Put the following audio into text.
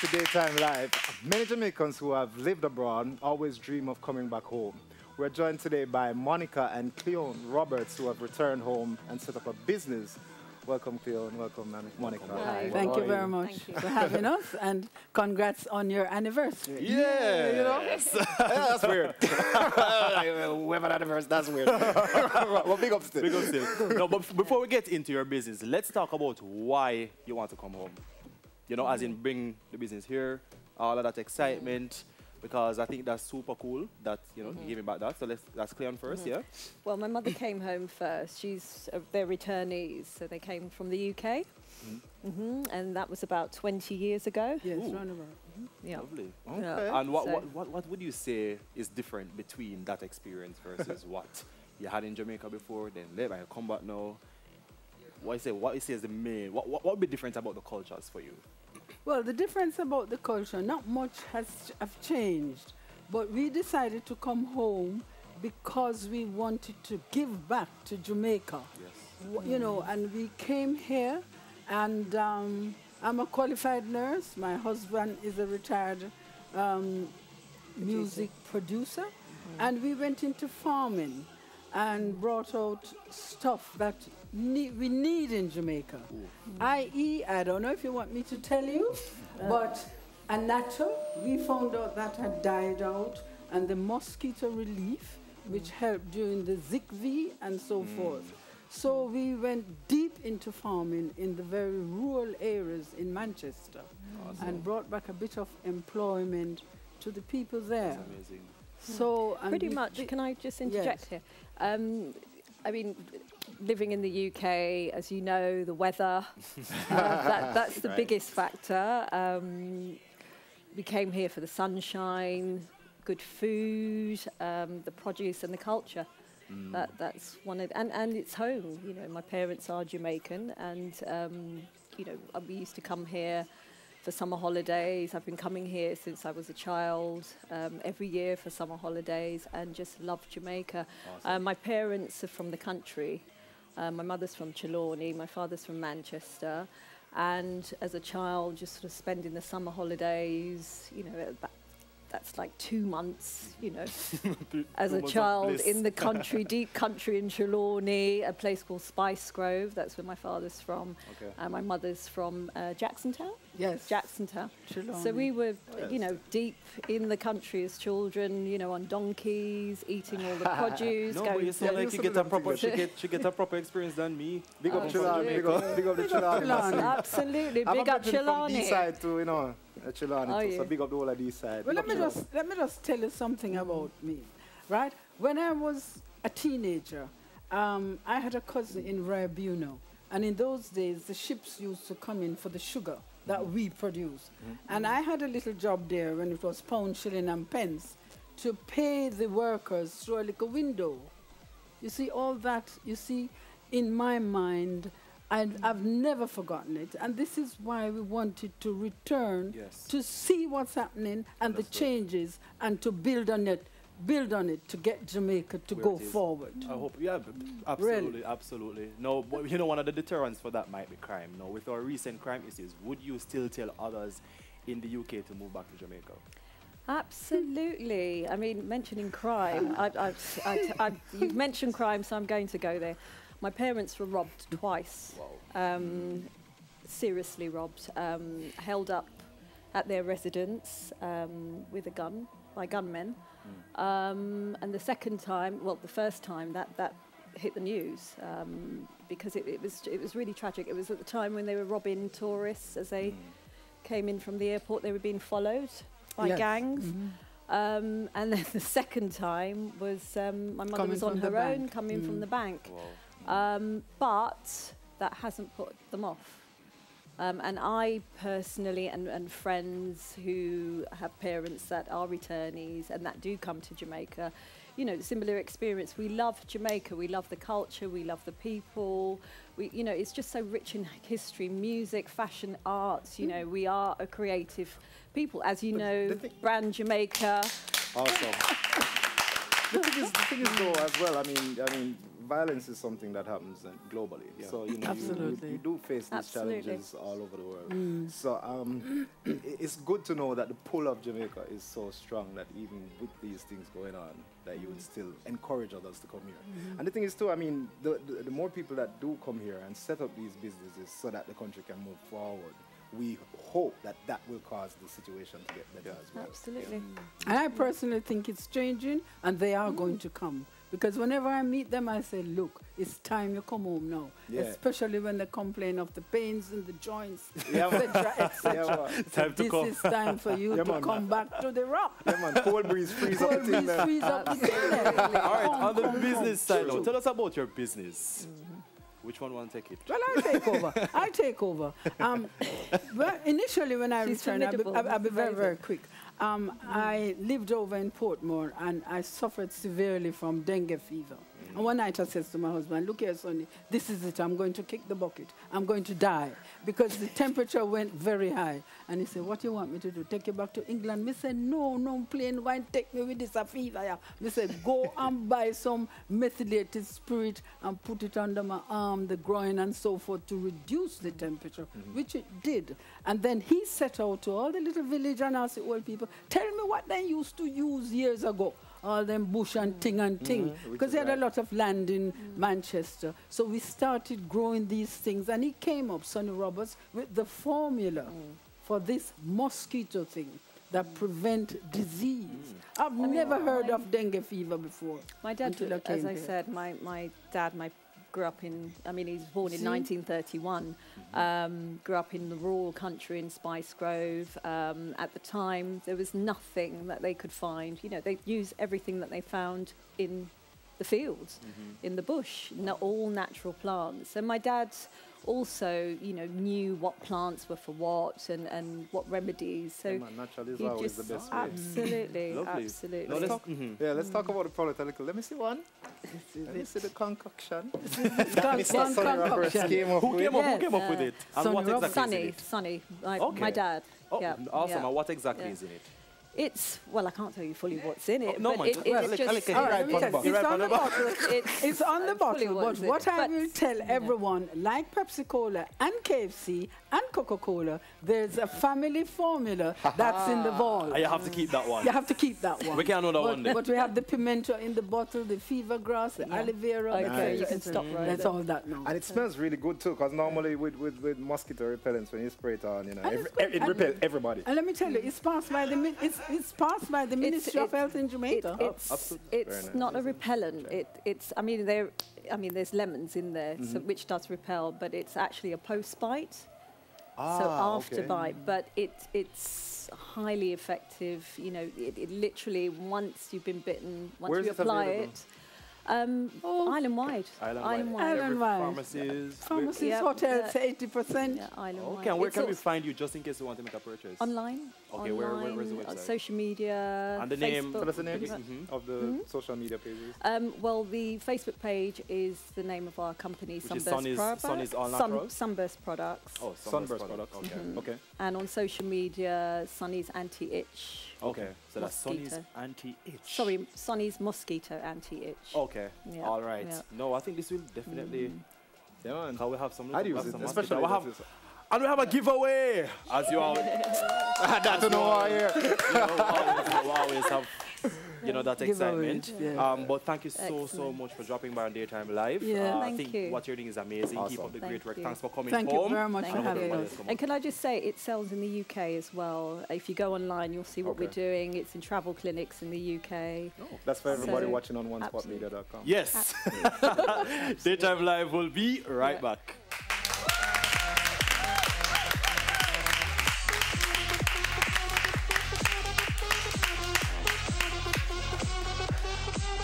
to Daytime Live. Many Jamaicans who have lived abroad always dream of coming back home. We're joined today by Monica and Cleon Roberts, who have returned home and set up a business. Welcome, Cleon. Welcome, Monica. Hi. Thank you very much for having us, and congrats on your anniversary. Yeah, you know? That's weird. We have an anniversary, that's weird. Well, big up still. Big up still. No, but before we get into your business, let's talk about why you want to come home. You know, as in bring the business here, all of that excitement, because I think that's super cool that, you know, you gave me back that. So that's Cleon first, yeah? Well, my mother came home first. They're returnees, so they came from the UK. And that was about 20 years ago. Yes, roundabout. Yeah. Lovely. Okay. Yeah. And what would you say is different between that experience versus what you had in Jamaica before, then later you come back now? What you say is the main, what would be different about the cultures for you? Well, the difference about the culture, not much have changed, but we decided to come home because we wanted to give back to Jamaica. Yes. You know, and we came here, and I'm a qualified nurse. My husband is a retired music producer, and we went into farming and brought out stuff that we need in Jamaica. I.e., I don't know if you want me to tell you, but anato, we found out that had died out, and the mosquito relief, which helped during the ZICV and so forth. So we went deep into farming in the very rural areas in Manchester, and brought back a bit of employment to the people there. That's amazing. So Pretty much, can I just interject here? I mean, living in the UK, as you know, the weather, that's the biggest factor. We came here for the sunshine, good food, the produce and the culture. That's one of, and it's home. You know, my parents are Jamaican, and you know, we used to come here for summer holidays. I've been coming here since I was a child, every year for summer holidays, and just love Jamaica. Awesome. My parents are from the country. My mother's from Trelawney, my father's from Manchester, and as a child, just sort of spending the summer holidays, you know, that's like 2 months, you know, as a child in the country, deep country in Trelawney, a place called Spice Grove. That's where my father's from. Okay. My mother's from Jacksontown. Yes. Jacksontown. Trelawney. So we were, you know, deep in the country as children, you know, on donkeys, eating all the produce. No, but you sound like you get a proper, she get a proper experience than me. Big up Trelawney. Big up the Trelawney. Absolutely, big up From Trelawney. this side to, you know, Trelawney too, so big up the whole of this side. Well, let me just tell you something about me, right? When I was a teenager, I had a cousin in Raibuno, and in those days, the ships used to come in for the sugar that we produce. And I had a little job there when it was pound, shilling, and pence to pay the workers through a little window. You see, all that, you see, in my mind, I've never forgotten it, and this is why we wanted to return to see what's happening and the changes, and to build on it to get Jamaica to go forward. I hope, yeah, absolutely, really? Absolutely. No, but you know, one of the deterrents for that might be crime. Now, with our recent crime issues, would you still tell others in the UK to move back to Jamaica? Absolutely. I mean, mentioning crime, you've mentioned crime, so I'm going to go there. My parents were robbed twice, seriously robbed, held up at their residence with a gun by gunmen. And the second time, well, the first time, that hit the news because it was really tragic. It was at the time when they were robbing tourists as they came in from the airport. They were being followed by gangs. And then the second time was my mother was on her own, coming from the bank. But that hasn't put them off. And I personally, and friends who have parents that are returnees and that do come to Jamaica, you know, similar experience. We love Jamaica, we love the culture, we love the people. You know, it's just so rich in history, music, fashion, arts. You know, we are a creative people, as you know, brand Jamaica. Awesome. The thing is though, as well, I mean, violence is something that happens globally. Yeah. So, you know, Absolutely. you do face these Absolutely. challenges all over the world. So it's good to know that the pull of Jamaica is so strong that even with these things going on, that you would still encourage others to come here. And the thing is too, I mean, the more people that do come here and set up these businesses so that the country can move forward, we hope that that will cause the situation to get better as well. Absolutely. And I personally think it's changing, and they are going to come. Because whenever I meet them, I say, look, it's time you come home now. Yeah. Especially when they complain of the pains in the joints, Yeah, man. etc., etc. Yeah, man. Time to This come. is time for you Yeah, to man. come back to the rock. Yeah, man, cold breeze freeze up the Cold thing breeze there. freeze up the thing. All right, on the Come, business side now, True. tell us about your business. Which one want to take it? Well, I take over. I take over. Well, initially, when I She's returned, formidable. I'll be very, Amazing. very quick. I lived over in Portmore, and I suffered severely from dengue fever. And one night I said to my husband, look here, Sonny, this is it. I'm going to kick the bucket. I'm going to die because the temperature went very high. And he said, what do you want me to do? Take you back to England? Me said, no, plane wine take me with this fever. Yeah. Me said, go and buy some methylated spirit and put it under my arm, the groin, and so forth to reduce the temperature, which it did. And then he set out to all the little village and asked the old people, tell me what they used to use years ago. All them bush and ting, because they had a lot of land in Manchester. So we started growing these things, and he came up, Sonny Roberts, with the formula for this mosquito thing that prevent disease. I've never heard of dengue fever before. My dad, until I came as I here. said, my dad, grew up in, I mean, he was born in See? 1931, grew up in the rural country in Spice Grove. At the time, there was nothing that they could find. You know, they used everything that they found in the fields, in the bush, all natural plants. And my dad also, you know, knew what plants were for what and what remedies. So Yeah, man, natural is he always just the best way. absolutely, Lovely. absolutely. Now let's, Yeah, let's talk about the product a little. Let me see one. Let me see the concoction. One Sonny Roberts concoction. came up who with. came up? Who Yes. came up with it? And Sonny what Roberts. exactly is in Sunny, it? Sunny, Okay. my dad. Oh, yeah, awesome. yeah. And what exactly Yeah. is in it? It's, well, I can't tell you fully what's in it, Oh, no, but man, it, just- it's well, just... I'll All right, let me tell you, You're it's right on the on the bottle. It's on the fully bottle, but what's in what it. I will tell everyone, like Pepsi Cola and KFC and Coca-Cola, there's a family formula that's in the vault. You have to keep that one. You have to keep that one. We can't know that one then. But we have the pimento in the bottle, the fever grass, the aloe vera. Okay, etc., you can etc. stop right That's there. all that now. And it smells really good too, because normally with mosquito repellents, when you spray it on, you know, And it's good. it And- repels everybody. And let me tell you, it's passed by the it's passed by the Ministry of Health in Jamaica. Absolutely. Very It's nice. not a repellent. It's. I mean, there's lemons in there, so, which does repel, but it's actually a post-bite, so after okay. bite. But it's highly effective. You know, it literally once you've been bitten, once Where is you it apply available? it, island-wide. Island-wide. Island-wide. Pharmacies. Pharmacies, Yeah, hotels, yeah. 80%. Yeah, island-wide. Okay, and where It's can we also find you just in case we want to make a purchase? online? Okay, where's the online, on website? social media, And the name? Facebook. Tell us the names Mhm. of the social media pages. Well, the Facebook page is the name of our company, Which is Sunburst Products. Sunny's All Naturals? Sunburst Products. Oh, Sunburst product. Okay. Mhm. Okay. And on social media, Sunny's Anti-Itch. Okay, so that's Sonny's Mosquito. anti-itch. Sorry, Sunny's Mosquito Anti-Itch. Okay, Yeah, all right. yeah. No, I think this will definitely... Yeah, man. How we have some... I'd we use have it, some especially mosquito. if it's- And we have a giveaway, as you all... That to know why here. we always have, you know, that Giveaway, excitement. yeah. But thank you so Excellent. much for dropping by on Daytime Live. Yeah. I Thank think you. what you're doing is amazing. Keep Awesome. up the Thank great work. you. Thanks for coming Thank home. you very much Thank for And I hope having everybody us. else come And can I just say, it sells in the UK as well. If you go online, you'll see what Okay. we're doing. It's in travel clinics in the UK. That's for everybody So- watching on onespotmedia.com. Yes. Daytime Live will be right back.